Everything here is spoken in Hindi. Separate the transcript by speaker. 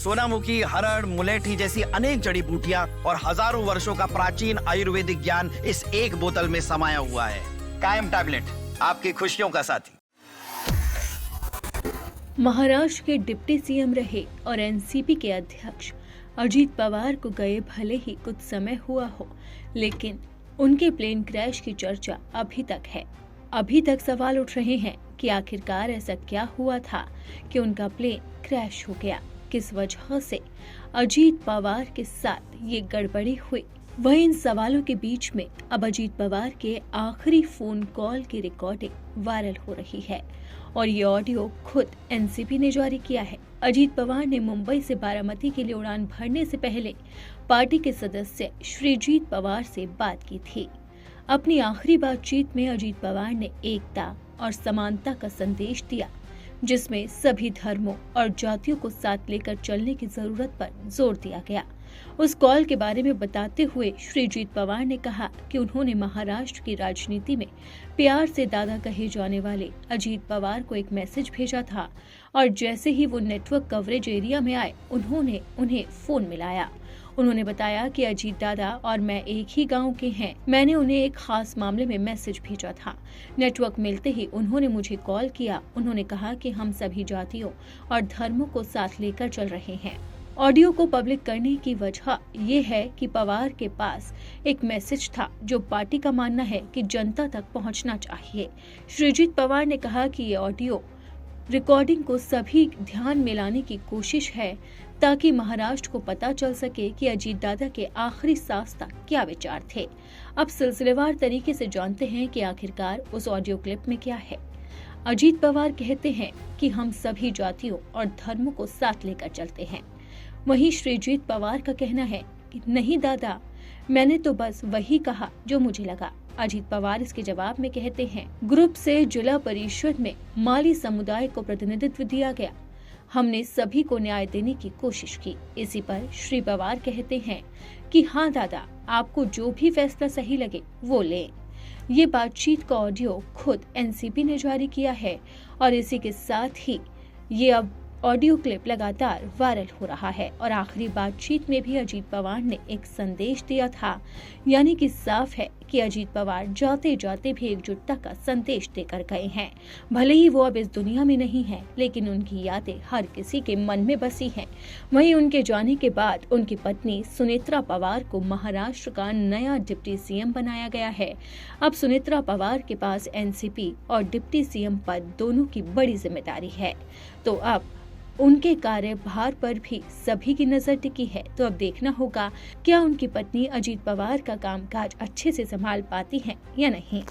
Speaker 1: सोनामुखी, हरड़, मुलेठी जैसी अनेक जड़ी बूटियां और हजारों वर्षों का प्राचीन आयुर्वेदिक ज्ञान इस एक बोतल में समाया हुआ है। कायम टैबलेट, आपकी खुशियों का साथी।
Speaker 2: महाराष्ट्र के डिप्टी सीएम रहे और एनसीपी के अध्यक्ष अजीत पवार को गए भले ही कुछ समय हुआ हो, लेकिन उनके प्लेन क्रैश की चर्चा अभी तक है। अभी तक सवाल उठ रहे हैं कि आखिरकार ऐसा क्या हुआ था कि उनका प्लेन क्रैश हो गया, किस वजह से अजीत पवार के साथ ये गड़बड़ी हुई। वहीं इन सवालों के बीच में अब अजीत पवार के आखिरी फोन कॉल की रिकॉर्डिंग वायरल हो रही है और ये ऑडियो खुद एनसीपी ने जारी किया है। अजीत पवार ने मुंबई से बारामती के लिए उड़ान भरने से पहले पार्टी के सदस्य श्रीजीत पवार से बात की थी। अपनी आखिरी बातचीत में अजीत पवार ने एकता और समानता का संदेश दिया, जिसमें सभी धर्मों और जातियों को साथ लेकर चलने की जरूरत पर जोर दिया गया। उस कॉल के बारे में बताते हुए श्रीजीत पवार ने कहा कि उन्होंने महाराष्ट्र की राजनीति में प्यार से दादा कहे जाने वाले अजीत पवार को एक मैसेज भेजा था और जैसे ही वो नेटवर्क कवरेज एरिया में आए, उन्होंने उन्हें फोन मिलाया। उन्होंने बताया कि अजीत दादा और मैं एक ही गांव के हैं। मैंने उन्हें एक खास मामले में मैसेज भेजा था। नेटवर्क मिलते ही उन्होंने मुझे कॉल किया। उन्होंने कहा कि हम सभी जातियों और धर्मों को साथ लेकर चल रहे हैं। ऑडियो को पब्लिक करने की वजह ये है कि पवार के पास एक मैसेज था जो पार्टी का मानना है कि जनता तक पहुंचना चाहिए। श्रीजीत पवार ने कहा कि ये ऑडियो रिकॉर्डिंग को सभी ध्यान में लाने की कोशिश है ताकि महाराष्ट्र को पता चल सके कि अजीत दादा के आखिरी सांस तक क्या विचार थे। अब सिलसिलेवार तरीके से जानते हैं कि आखिरकार उस ऑडियो क्लिप में क्या है। अजीत पवार कहते हैं कि हम सभी जातियों और धर्मों को साथ लेकर चलते हैं। वहीं श्रीजीत पवार का कहना है कि नहीं दादा, मैंने तो बस वही कहा जो मुझे लगा। अजीत पवार इसके जवाब में कहते हैं, ग्रुप से जिला परिषद में माली समुदाय को प्रतिनिधित्व दिया गया। हमने सभी को न्याय देने की कोशिश की। इसी पर श्री पवार कहते हैं कि हाँ दादा, आपको जो भी फैसला सही लगे वो लें। ये बातचीत का ऑडियो खुद एनसीपी ने जारी किया है और इसी के साथ ही ये अब ऑडियो क्लिप लगातार वायरल हो रहा है और आखिरी बातचीत में भी अजीत पवार ने एक संदेश दिया था, यानी कि साफ है कि अजीत पवार जाते जाते भी एकजुटता का संदेश देकर गए हैं। भले ही वो अब इस दुनिया में नहीं है, लेकिन उनकी यादें हर किसी के मन में बसी हैं। वहीं उनके जाने के बाद उनकी पत्नी सुनेत्रा पवार को महाराष्ट्र का नया डिप्टी सीएम बनाया गया है। अब सुनेत्रा पवार के पास एनसीपी और डिप्टी सीएम पद दोनों की बड़ी जिम्मेदारी है, तो अब उनके कार्यभार पर भी सभी की नजर टिकी है। तो अब देखना होगा क्या उनकी पत्नी अजीत पवार का कामकाज अच्छे से संभाल पाती हैं या नहीं।